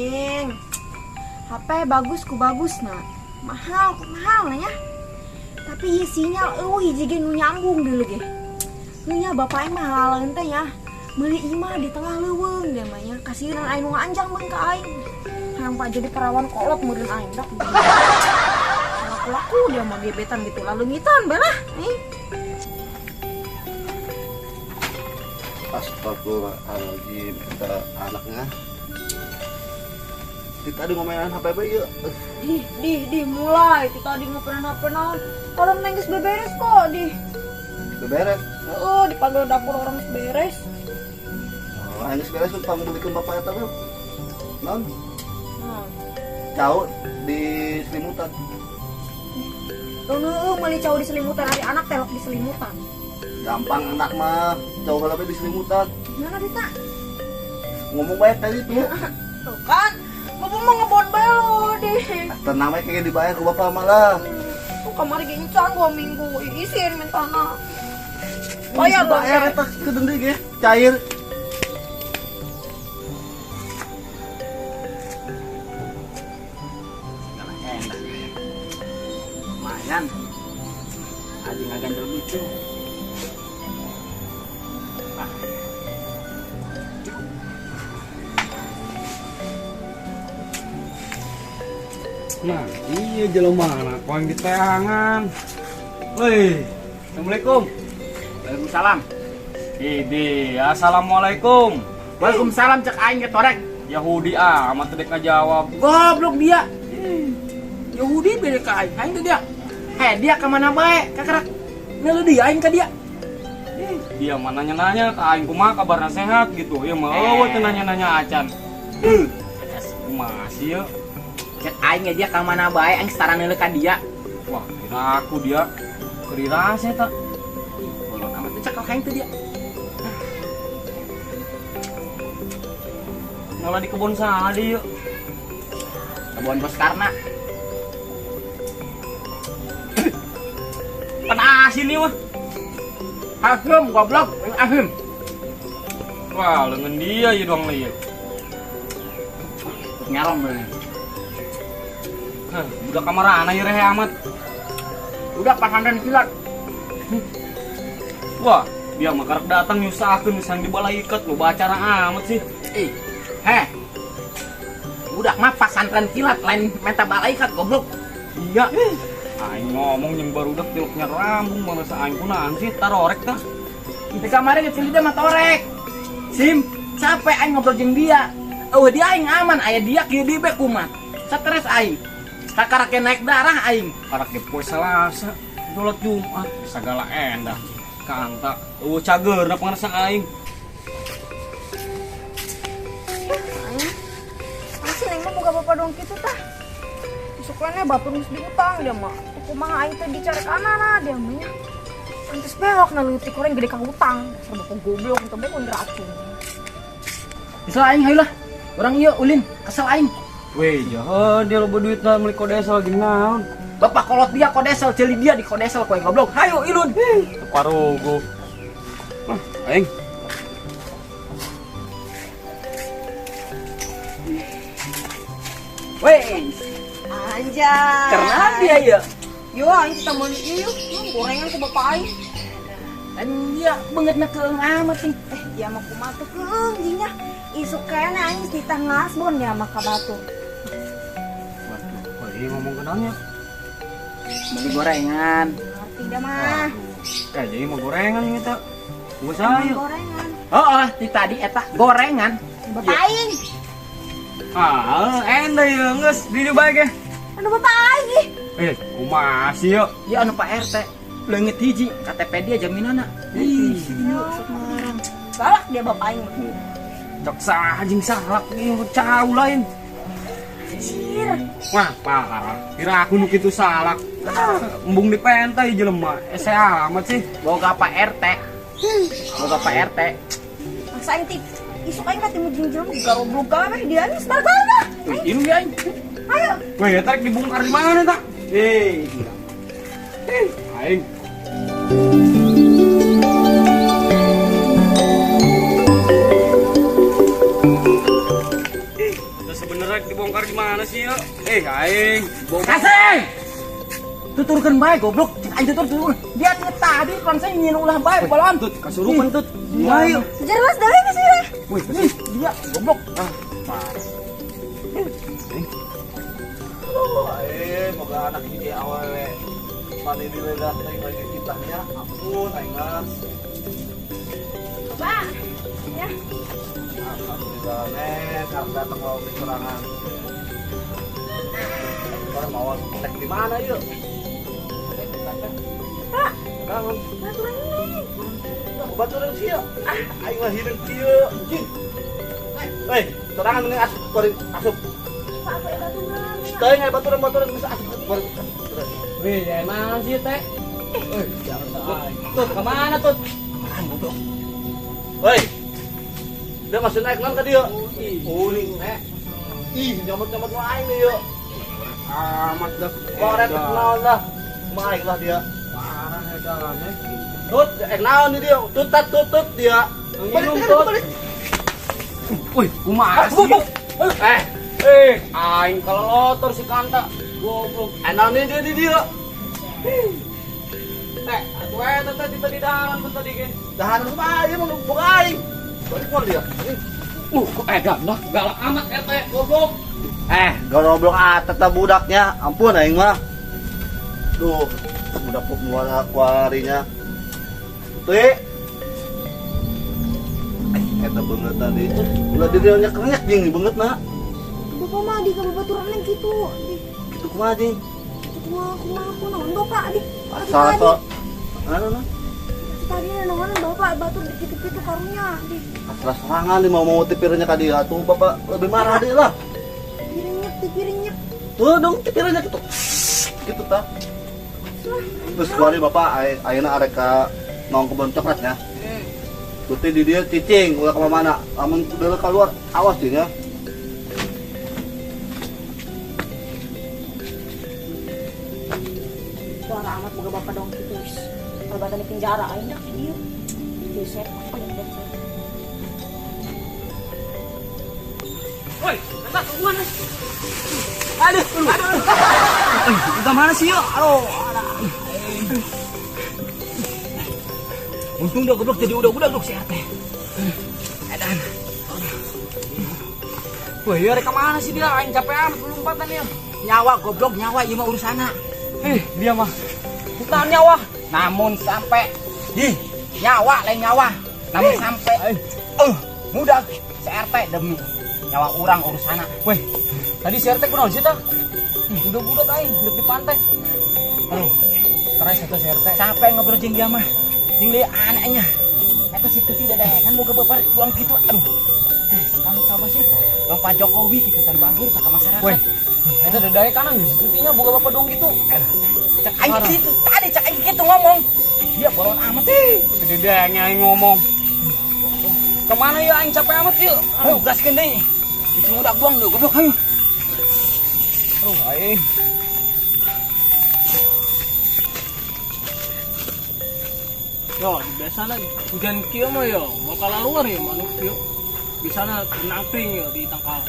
Neng. HP bagus ku bagus nah. Mahal ku mahal nah ya. Tapi sinyal hiji ge nu nyambung dulu ge. Nu nya bapak mah halaleun teh ya. Meuli imah di tengah leuweung dia mah nya. Kasihan aing nu anjang mah ka aing. Hampa jadi perawan kolot meureun aing dak. Laku dia mah gebetan gitu lalu ngitan belah nih. Astagfirullahaladzim, kita anaknya. Kita di ngomongin HP apa yuk? Di mulai kita di ngopenan HP naon. Orang nengis beberes kok di. Beberes. Oh, dipanggil dapur orang beres. Oh, hanya beres tuh pang belikan bapak eta teh. Non. Nah. Cau di selimutan. Heeh, meuli cau di selimutan ari anak telok di selimutan. Gampang anak mah, cau kalau di selimutan. Gimana Dita? Ngomong baik tadi tuh. Tuh kan, bapak mau ngebon belo di. Tenang aja kayak dibayar ke bapak malah. Tuh kamari gencan 2 minggu, isin mintana. Bayar lah. Bayar eta ke dendi ge, cair. Lumayan. Aji ngagandel gitu. Nah, iya jelema anak koeng di teangan. Woi, Assalamualaikum. Waalaikumsalam. Assalamualaikum. Waalaikumsalam cek aing ketorek. Yahudi amat tedek ngajawab. Goblok dia. Yahudi beda ka aing. Aing teh dia. Dia ke mana bae? Kakerak. Nelu dia aing ka dia. Dia mah nanya-nanya ke aing kumaha kabarna sehat gitu. Ya mah eueuh teh nanya-nanya acan. Kumaha sih ya? Cek aing dia ke mana bae aing setara nelu ka dia. Wah, kira aku dia kerirase tak. Bolon amat cek ka aing teh dia. Malah di kebun sadi yuk. Kebon Bos Karna. Panasin nih mah. Ahim goblok, ahim. Wah, lengan dia ya doang liat. Nyalom bener. Udah kamar anak ya rehe amat. Udah pasangkan kilat. Wah, dia mah karek datang nyusakeun misalnya di balai ikat lo acara amat sih. Udah mah pasantren kilat lain meta balaikat goblok. Iya. Aing ngomong yang baru udah tiluknya rambung mana aing kunaan sih tarorek tah. Di kamar ge cilida mah torek. Sim, capek aing ngobrol jeung dia. Dia aing aman, aya dia kieu di be kumat. Stres aing. Sakarake naik darah aing. Karake poe Selasa, sholat Jumat, segala endah. Kanta, cageurna pangarsa aing. Masih neng mah boga bapak dong kitu tah. Suklana bapak geus diutang dia mah. Kumaha aing teh dicari kanana dia mah nya. Pantes belok na leutik orang gede ka utang. Dasar bapak goblok teu bae kun racun. Isal aing hayu lah. Urang ieu ulin asal aing. Weh, jahan dia loba duitna meuli kodesel lagi naon. Bapak kolot dia kodesel, celi dia di kodesel koe goblok. Hayu ilun. Parugo. Aing. Weh, Anjay. karena dia ya. Yo aing kita mau ieu gorengan ke bapak aing. Dan dia bangetna keung amat nih. Dia mah kumaha teh keung jinya. Isuk kayaknya aing di tengah asbon dia mah ka batu. Waduh, ini ngomong kenalnya. Beli gorengan. Ngerti dah mah. Jadi mau gorengan kita. Gua saya. Gorengan. Di tadi eta gorengan. Bapak aing. Endah ya, nges di baik ya. Aduh bapak aing. Kumaha sih yuk. Ya anu Pak RT. Leungit hiji KTP dia jaminana. Ih, Semarang. Galak dia bapak aing. Cok sajing salak ini cau lain. Anjir. Wah, parah. Kira aku nu kitu salak. Embung di pentai jelema. Amat sih. boga Pak RT. Boga Pak RT. Masa aing tip. Isuk aing ka timu jeung garoblok gawe dia geus barbarna. Ini ya. Ayo. Weh, tarik dibongkar di mana tak? Aing. sebenarnya dibongkar gimana sih ya? Aing bongkar. Kasih. Tuturkan baik goblok. Aing tutur. Dia tadi kan saya ingin ulah baik balon tut. Kasurupan tut. Ayo. Jelas dari ke sini. Wih, dia goblok. Moga anak ini awal pani di ledah lagi kitanya. Ampun, aing mah. Pak. Ya. Alhamdulillah, nek karena datang mau kecurangan. Sekarang mau tek di mana yuk? Pak, Bangun. baturan ini. Baturan sih yuk. Aing mah hidup sih yuk. Hei, terangan dengan asup, korin asup. Pak, apa ya baturan? Teu ngai baturan bisa asup. Korin. Wih, emang sih teh. Tut, kemana tut? Hei. Dia masih naik nan ka dieu. Uling ih, nyomot-nyomot mah aing nih yuk. Amat dah. Koret kenal dah. Maik lah dia. Parah edan Tut, naon nih dia? Tutut dia. Minum tut. Wih, kumaha sih? Aing kalau lotor si Kanta. Goblok. Naon nih dia di dia? Atuh eta teh di dalam teh tadi ge. Dahan mah ieu mah buka aing. Balik mau dia. Edan lah, galak amat RT goblok. Goblok tetap budaknya. Ampun aing mah. Duh, budak muara kuarinya. Tuh. Eta banget tadi. Ulah dirinya kerenyak jeung banget na. Bapak mah di baturan yang gitu. Kitu kumaha jeung? Kumaha naon Bapak di. Asal anu Tadi naon Bapak batu dikit-dikit karunya di. asal serangan di mau tipirnya ka dia. Tuh Bapak lebih marah dia lah. Piringnya. Tuh dong tipirnya gitu. Gitu tah. Terus kuari Bapak ayeuna arek ka naon kebun coklatnya. Tuti di dia cicing ulah ka mana. Amun udah keluar awas dia ya. Suara amat boga Bapak dong gitu. Kalau batan di penjara aing dah di dieu. Di set apa yang buat saya. Woi, entar mana? Aduh. Kita mana sih yuk? Aduh. Untung udah goblok jadi udah dok si RT. Edan. Woi, ya reka mana sih dia? Aing capek amat belum empatan ya. Nyawa goblok, nyawa ieu mah urusana. Dia mah Bukan nyawa, namun sampai nyawa lain nyawa. Namun sampai mudah si RT demi nyawa orang urusana. Weh, tadi si RT kunaon sih tah? Udah budak aing hidup di pantai. Aduh, Terus eta si RT. sampai ngobrol jeung dia mah. Jeung dia anaknya. Eta situ tidak ada kan boga bapak uang gitu. Aduh. Kamu coba sih. Bang Pak Jokowi gitu kan bagur ke masyarakat. Weh, eta dadaya kanan di situ nya boga bapak dong gitu. Cak aing gitu tadi cak aing gitu ngomong. Dia bolon amat sih. Gede deh aing ngomong. Kemana ya aing capek amat yuk. Aduh, gaskeun deui. Bisa mudak buang dulu goblok ayo. Aduh, aing. Yo, biasa lagi hujan kieu mah yo, mau keluar ya manuk kieu. Di sana nangkring yo di tangkal.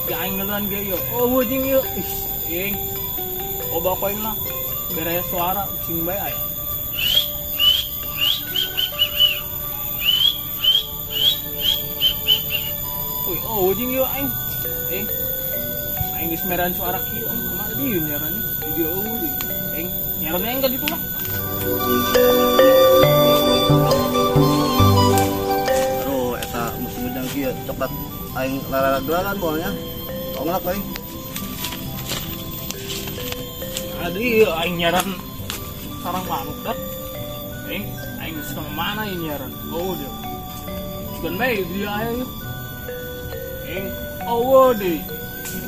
Ya aing ngelan ge yo. Oh, wajing yo. Aing. Oh, bapak ini lah. Beres suara sing bae aya. Uy, oh, wajing yo aing. Aing geus meran suara kieu. Kumaha dieu nyarannya? Di dieu eueuh di. Aing nyarannya enggak gitu lah. Aduh, eta musim hujan kieu coklat aing lalala-gelalan moalnya. Ongak aing. Adi aing nyaran sarang manuk dah. Aing geus mana ini nyaran. Oh, dia. Sugan bae dia aya yeuh. Oh, deh.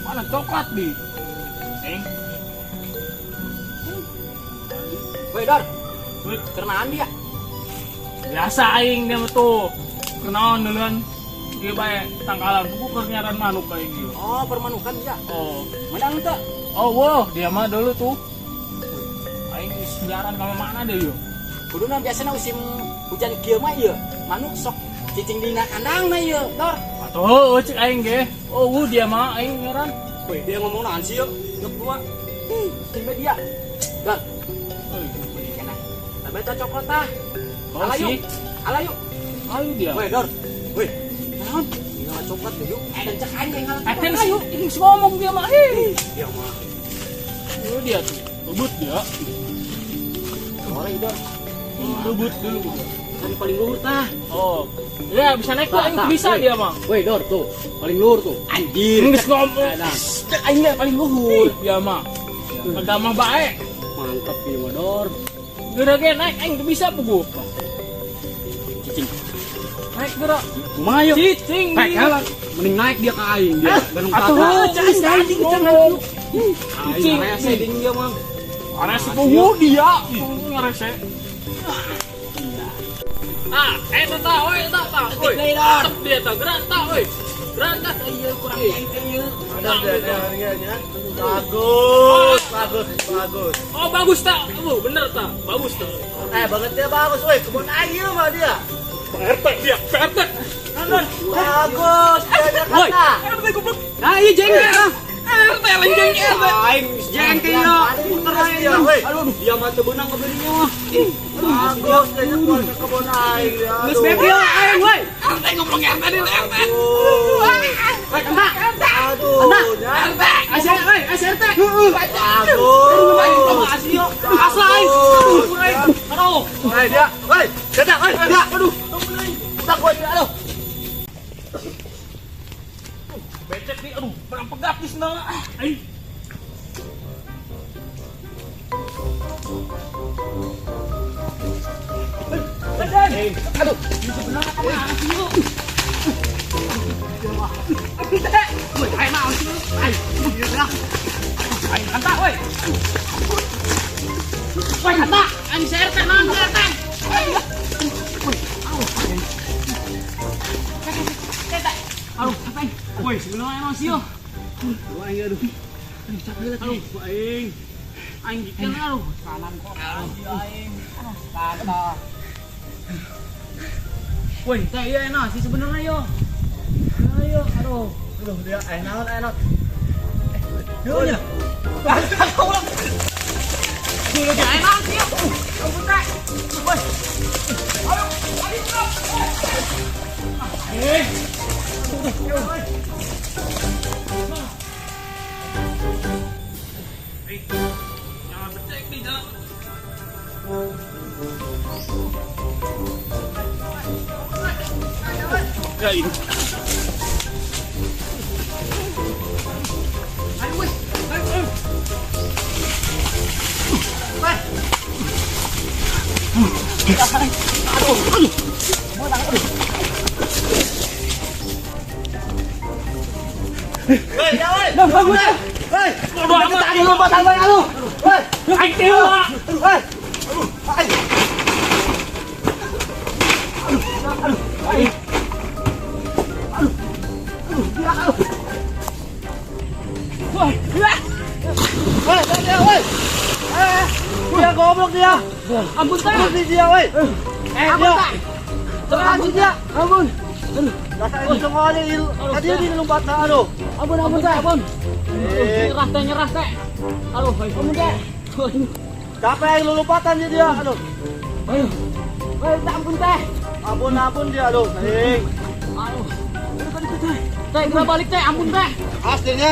Mana coklat di? Woi, Dar. Woi, kenaan dia. Biasa aing dia mah tuh. Kenaon duluan. Ieu bae tangkalan buku keur nyaran manuk aing ieu. Oh, permanukan dia. Oh. Menang teh. Oh, wow, dia mah dulu tuh. Aing geus nyaran ka mana deh yeuh. Kuduna biasana musim hujan kieu mah ieu, manuk sok cicing dina kandangna ieu, Dor. Tuh, cek aing ge. Oh, dia mah aing ngaran. Woi, dia ngomong nahan sih yuk. Yuk gua. Timnya dia. Dan. Tapi kita coklat tah. Oh, Alayu. sih. Alayu. Ayo dia. Woi, Dor. Woi. Naon? Tinggal coklat deh yuk. Dan cek aing yang ngalah. Aten sih, ini ngomong dia mah. Dia mah. Oh, dia tuh. Rebut dia. Orang itu. Rebut dulu. Tadi paling luhur tah. Oh. Ya, bisa naik lah, Tah, bisa woi. dia mah. Woi, Dor tuh. Paling luhur tuh. Anjir. Geus ngomong. Nah, Aing ge paling luhur dia mah. Agama bae. mantap dia mah, Dor. Geura ge naik aing teu bisa puguh. Cicing. Naik geura. Kumaha yuk. Cicing. Kalah. Mending naik dia ke aing dia. Ganung Atuh, kata. cicing ngomong. Cicing. Rese ding dia mah. Ada sepuhu dia. Ngarese. Ah, eta tah, we eta tah. Woi, mantep dia tah, geran tah, we. Geran tah, ieu kurang engke ieu. Bagus, bagus, bagus. Oh, bagus tah. Bener tah. Bagus tah. Banget dia bagus, woi. Kebun air mah dia. PRT dia, PRT. Nonton. Bagus, dia Woi. kata. RT goblok. Nah, iya jengkel lah. RT lenjeng RT. Aing jengkel ya. Puter aing dia, ya. woi. Aduh, dia mah teu beunang kebelinya mah. Bagus, dia keluar ke kebun air. Geus bebe ya aing, woi. RT ngomong RT di RT. Woi, kena. Aduh, RT. Aser, woi, aser teh. bagus. Aing sama asli yo. Asla aing. Aduh. Woi, dia, woi, dia, woi, dia. Aduh, tak woi, aduh. Becek nih, aduh, perang pegat di sana. Aing. Aduh. Woi, aing naon sih? Aing. Aing kanta, woi. Woi, kanta. Aing saya RT naon RT? Aduh, apa ini? Woi, sebenarnya emang sih yo. Aing aduh. Aduh, capek lah tadi. Aing. Aing gikan aduh. Kanan kok. Aing. Kata. Woi, teh iya enak sih sebenarnya yo. Ayo, aduh. Aduh, dia enak, enak. Yo nya. Dulu dia enak sih. Ampun teh. Woi. Ayo, ayo stop. Jangan becek nih, jangan. Ya ini. Ayo woi. Ayo. Woi, ya, woi. Bagus. Woi, Bodoh amat. tadi lompatan woi, aduh. Woi, Aing dewa. woi. Ai. Woi, dia, woi. Dia goblok dia. Ampun teh. Ampun dia, woi. Ampun teh. Terlanjut dia. Ampun. Dasar itu semuanya tadi di lompatan, aduh. Ampun teh, ampun. Nyerah teh. Aduh, ampun teh. Capek yang lompatan dia, aduh. Ayo. Woi, ampun teh. Ampun dia, aduh. Hei. Aduh. Teh, gerak balik teh, ampun teh. Aslinya.